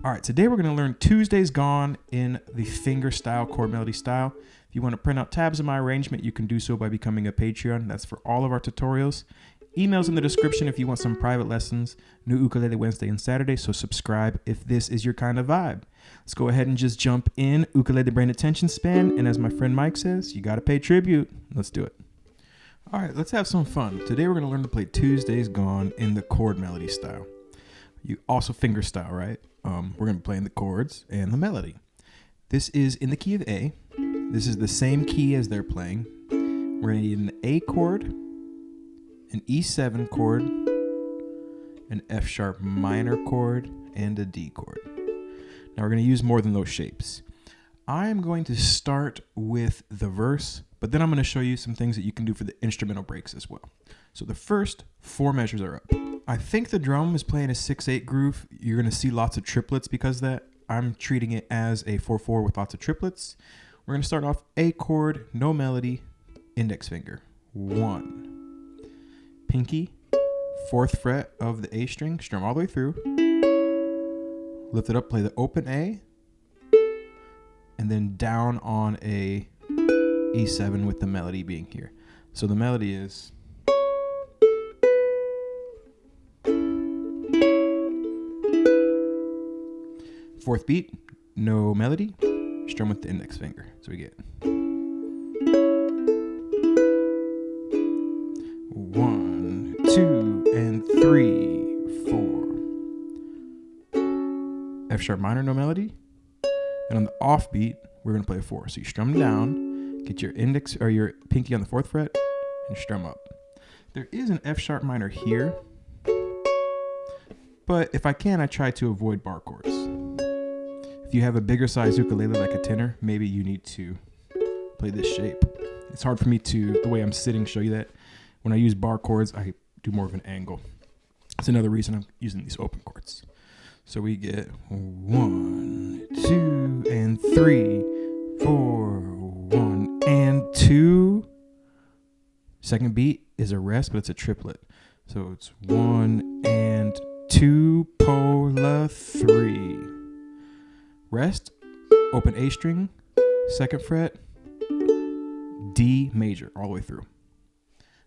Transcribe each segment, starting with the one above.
All right, today we're going to learn Tuesday's Gone in the fingerstyle chord melody style. If you want to print out tabs of my arrangement, you can do so by becoming a Patreon. That's for all of our tutorials. Emails in the description if you want some private lessons. New ukulele Wednesday and Saturday, so subscribe if this is your kind of vibe. Let's go ahead and just jump in. Ukulele brain attention span, and as my friend Mike says, you got to pay tribute. Let's do it. All right, let's have some fun. Today we're going to learn to play Tuesday's Gone in the chord melody style. You also fingerstyle, right? We're going to be playing the chords and the melody. This is in the key of A. This is the same key as they're playing. We're going to need an A chord, an E7 chord, an F sharp minor chord, and a D chord. Now we're going to use more than those shapes. I'm going to start with the verse, but then I'm going to show you some things that you can do for the instrumental breaks as well. So the first 4 measures are up. I think the drum is playing a 6/8 groove. You're going to see lots of triplets because of that. I'm treating it as a 4/4 with lots of triplets. We're going to start off A chord, no melody, index finger, 1. Pinky, 4th fret of the A string, strum all the way through. Lift it up, play the open A, and then down on a E7 with the melody being here. So the melody is... 4th beat, no melody, strum with the index finger. So we get 1, 2, and 3, 4. F sharp minor, no melody. And on the off beat, we're gonna play a 4. So you strum down, get your index or your pinky on the 4th fret, and strum up. There is an F sharp minor here, but if I can, I try to avoid bar chords. If you have a bigger size ukulele like a tenor, maybe you need to play this shape. It's hard for me to, the way I'm sitting, show you that. When I use bar chords, I do more of an angle. That's another reason I'm using these open chords. So we get 1, 2, and 3, 4, 1, and 2. Second beat is a rest, but it's a triplet. So it's 1 and 2, pola 3. Rest, open A string, 2nd fret, D major, all the way through.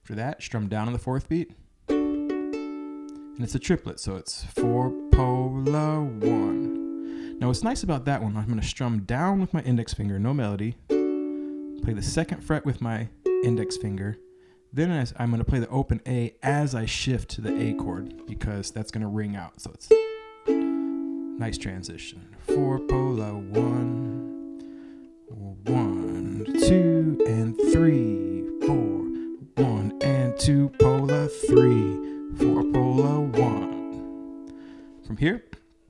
After that, strum down on the 4th beat. And it's a triplet, so it's 4, pola 1. Now what's nice about that one, I'm going to strum down with my index finger, no melody. Play the 2nd fret with my index finger. Then I'm going to play the open A as I shift to the A chord, because that's going to ring out. So it's nice transition. 4, pola 1, 1, 2, and 3, 4, 1, and 2, pola 3, 4, pola 1. From here,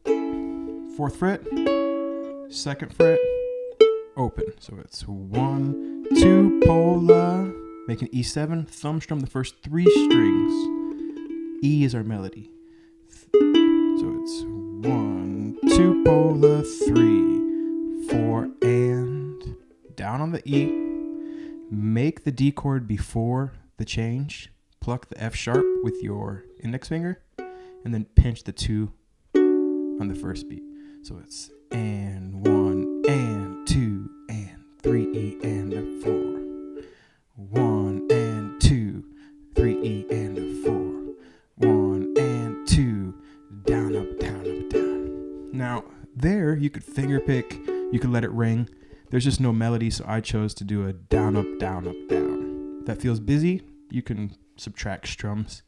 4th fret, 2nd fret, open. So it's 1, 2, pola, make an E7, thumb strum the first 3 strings. E is our melody. So it's 1, 2, pola 3, 4, and down on the E. Make the D chord before the change. Pluck the F sharp with your index finger, and then pinch the 2 on the first beat. So it's and 1, and 2, and 3, E, and a 4. 1, and 2, 3, E, and a 4. 1, and 2, down, up, down, up, down. Now, there, you could finger pick, you could let it ring. There's just no melody, so I chose to do a down, up, down, up, down. If that feels busy, you can subtract strums.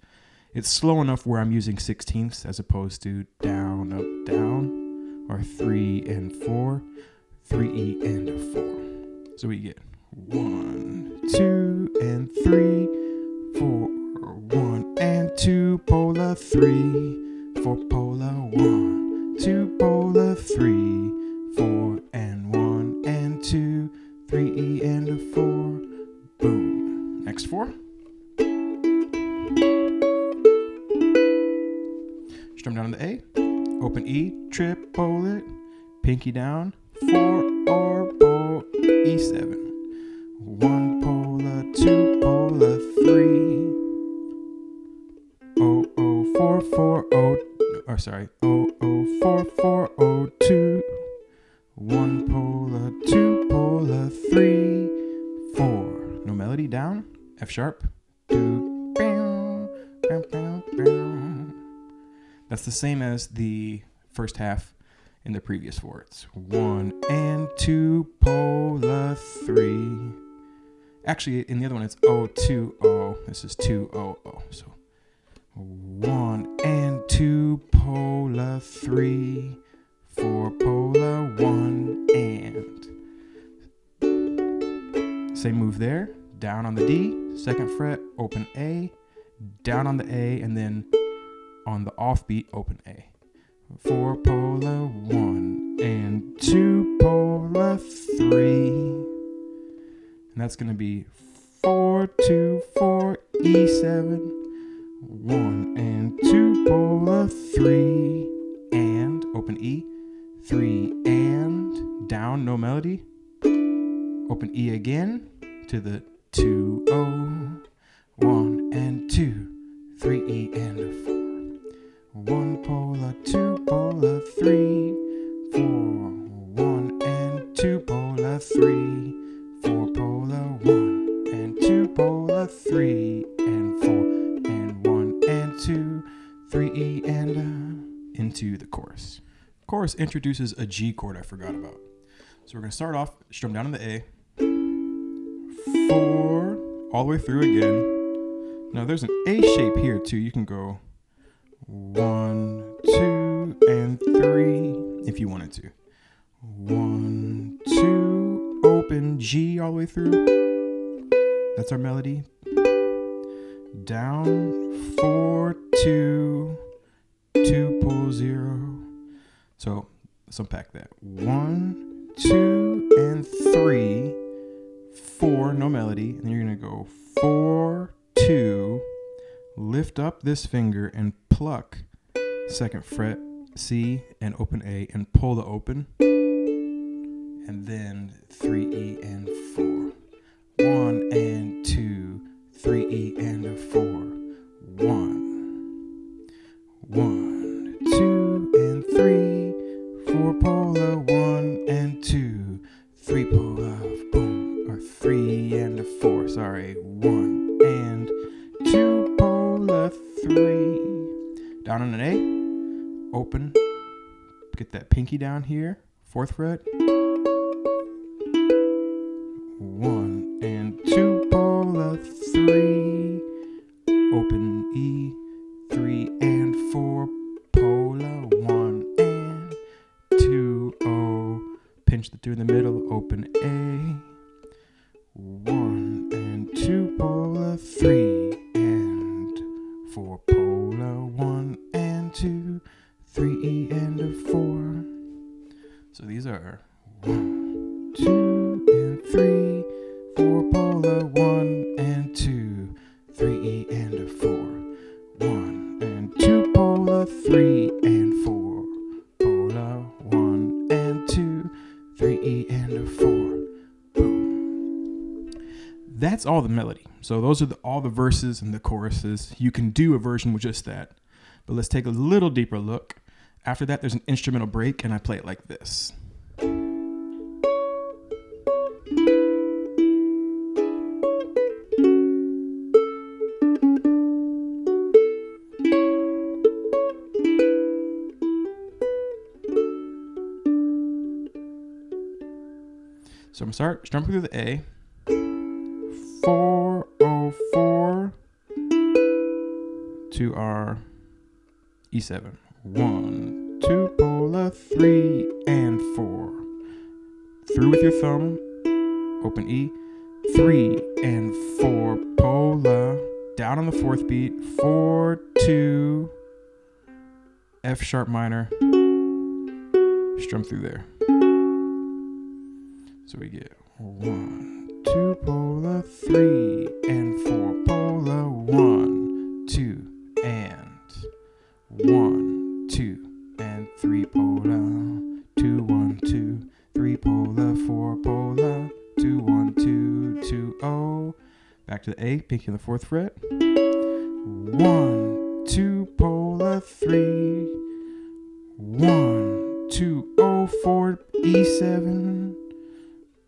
It's slow enough where I'm using 16ths as opposed to down, up, down, or 3 and 4, 3, E, and a 4. So we get 1, 2, and 3, 4, 1, and 2, pola 3, 4, pola 1, 2, pola 3, 4, and 1, and 2, 3, E, and a 4. Boom. Next 4. Strum down on the A, open E, triple it, pinky down, 4 or bow, E7, 1 pola, 2 pola, 3, oh, oh, 4, 4, oh, or sorry, oh, oh, 4, 4, O, 2. 1 pola, 2 pola, 3, 4. No melody, down, F sharp. That's the same as the first half in the previous 4. It's 1 and 2 pola, 3. Actually, in the other one, it's O, 2, O. This is 2, O, O. So 1 and 2 pola, 3, 4 pola, 1 and. Same move there. Down on the D, 2nd fret, open A, down on the A, and then on the offbeat, open A. 4 pola, 1 and 2 pola, 3. And that's going to be 4, 2, 4, E7, 1 and 2 pola, 3, and open E, 3 and down, no melody. Open E again to the 2, O, 1 and 2, 3 E and a 4. 1 pola, 2 pola, 3, 4, 1 and 2 pola, 3, 4 pola, 1 and 2 pola, 3 and 4 and 1 and 2, 3 E and into the chorus. Chorus introduces a G chord I forgot about. So we're going to start off, strum down on the A, 4, all the way through again. Now there's an A shape here too. You can go 1, 2, and 3 if you wanted to. 1, 2, open G all the way through. That's our melody. Down, 4, 2, 2, pull 0. So let's unpack that. 1, 2, and 3, 4, no melody. And then you're going to go 4, 2, lift up this finger and pluck 2nd fret, C, and open A, and pull the open. And then 3 E and 4. 1 and 2, 3 E and a 4. 1, 1, 2, and 3, 4 pola, 1 and 2, 3 pola, boom, or 3 and a 4, sorry, 1 and 2 pola, 3. Down on an A, open, get that pinky down here, 4th fret. 1 and 2 pola, 3, open E, 3 and 4 pola, 1 and 2 O, pinch the 2 in the middle, open A, 1 and 2 pola, 3 and 4 pola, 1 and 2, 3 E and a 4. So these are 1, 2, and 3, 4 pola, 1 and 2, 3 E and a 4. 1 and 2 pola, 3 and 4 pola, 1 and 2, 3 E and a 4. Boom. That's all the melody. So those are all the verses and the choruses. You can do a version with just that. But let's take a little deeper look. After that, there's an instrumental break, and I play it like this. So I'm going to start strumming through the A. 4, O, 4 to our E7. 1, 2, pola, 3, and 4. Through with your thumb, open E, 3 and 4, pola, down on the 4th beat, 4, 2, F sharp minor, strum through there. So we get 1, 2, pola, 3, and 4, pola, 1, 2, and 1, 2, and 3, pola, 2, 1, 2, 3, pola, 4, pola, 2, 1, 2, 2, O. Back to the A, pinky on the 4th fret. 1, 2, pola, 3, 1. 4, E7,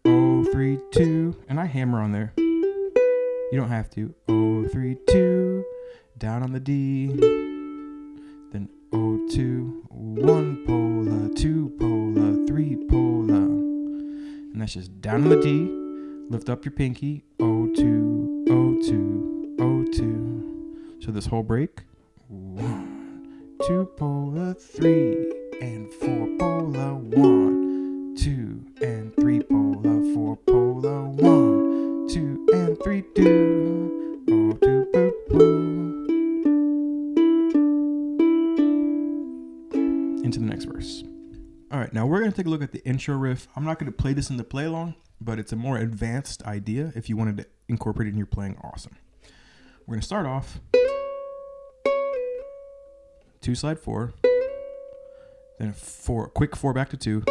0, 3, 2, and I hammer on there. You don't have to. 0, 3, 2, down on the D, then 0, 2, 1 pola, 2 pola, 3 pola, and that's just down on the D. Lift up your pinky. 0, 2, 0, 2, 0, 2. So this whole break. 1, 2 pola, 3 and 4 pola, 1, 2 and 3 pola, 4 pola, 1, 2 and 3, 2, 0, 2, boo, boo. Into the next verse. All right, now we're going to take a look at the intro riff. I'm not going to play this in the play along, but it's a more advanced idea. If you wanted to incorporate it in your playing, awesome. We're going to start off 2 slide 4, then 4, quick 4 back to 2,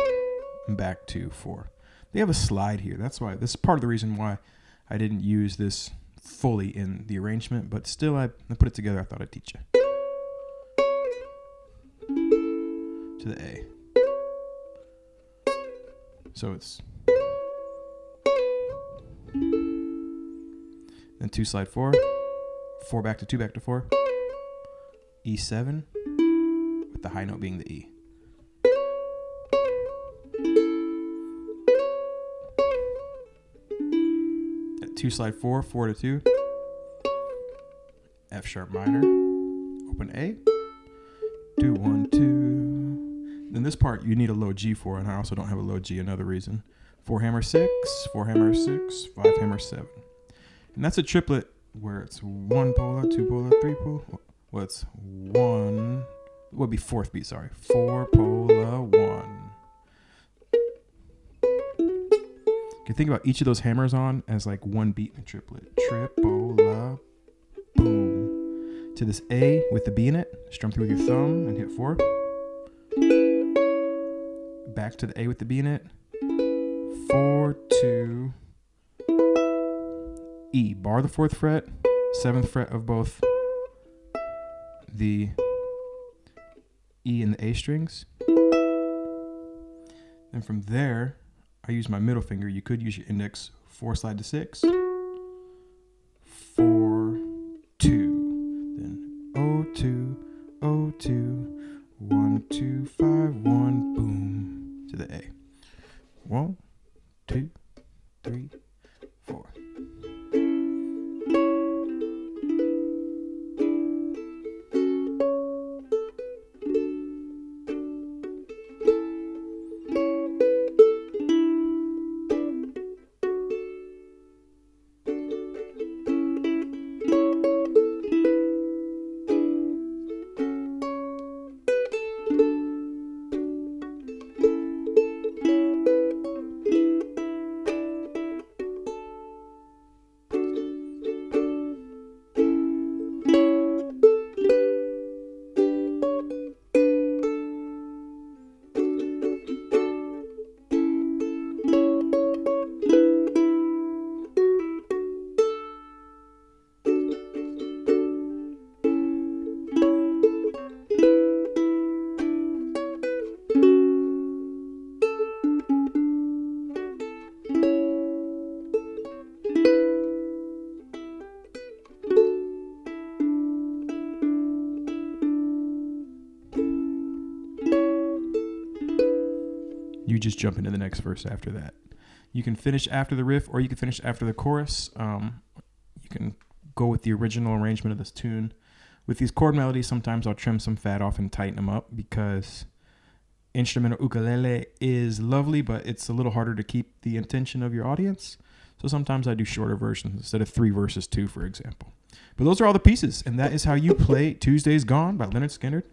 and back to 4. They have a slide here. That's why, this is part of the reason why I didn't use this fully in the arrangement, but still I put it together. I thought I'd teach you. To the A. So it's then 2 slide 4, 4 back to 2 back to 4, E7 with the high note being the E. At 2 slide 4, 4 to 2, F sharp minor, open A, do 1 2. Then this part you need a low G for, and I also don't have a low G, another reason. 4 hammer 6, 4 hammer 6, 5 hammer 7. And that's a triplet where it's 1 pola, 2 pola, 3 pola. Well, it's 1, it would be 4th beat, sorry. 4 pola, 1. You can think about each of those hammers on as like one beat in a triplet. Tripola, boom. To this A with the B in it, strum through with your thumb and hit 4. Back to the A with the B in it. 4, 2, E. Bar the 4th fret, 7th fret of both the E and the A strings. And from there, I use my middle finger. You could use your index. 4 slide to 6. 4, 2. Then 0, 2, 0, 2. 1, 2, 5, 1, boom. To the A. 1, 2, 3, 4. You just jump into the next verse after that. You can finish after the riff, or you can finish after the chorus. You can go with the original arrangement of this tune. With these chord melodies, sometimes I'll trim some fat off and tighten them up because instrumental ukulele is lovely, but it's a little harder to keep the attention of your audience. So sometimes I do shorter versions instead of 3 verses 2, for example. But those are all the pieces, and that is how you play Tuesday's Gone by Lynyrd Skynrd.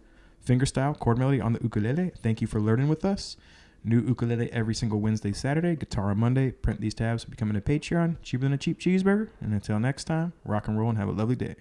Fingerstyle chord melody on the ukulele. Thank you for learning with us. New ukulele every single Wednesday, Saturday. Guitar on Monday. Print these tabs. Becoming a Patreon. Cheaper than a cheap cheeseburger. And until next time, rock and roll and have a lovely day.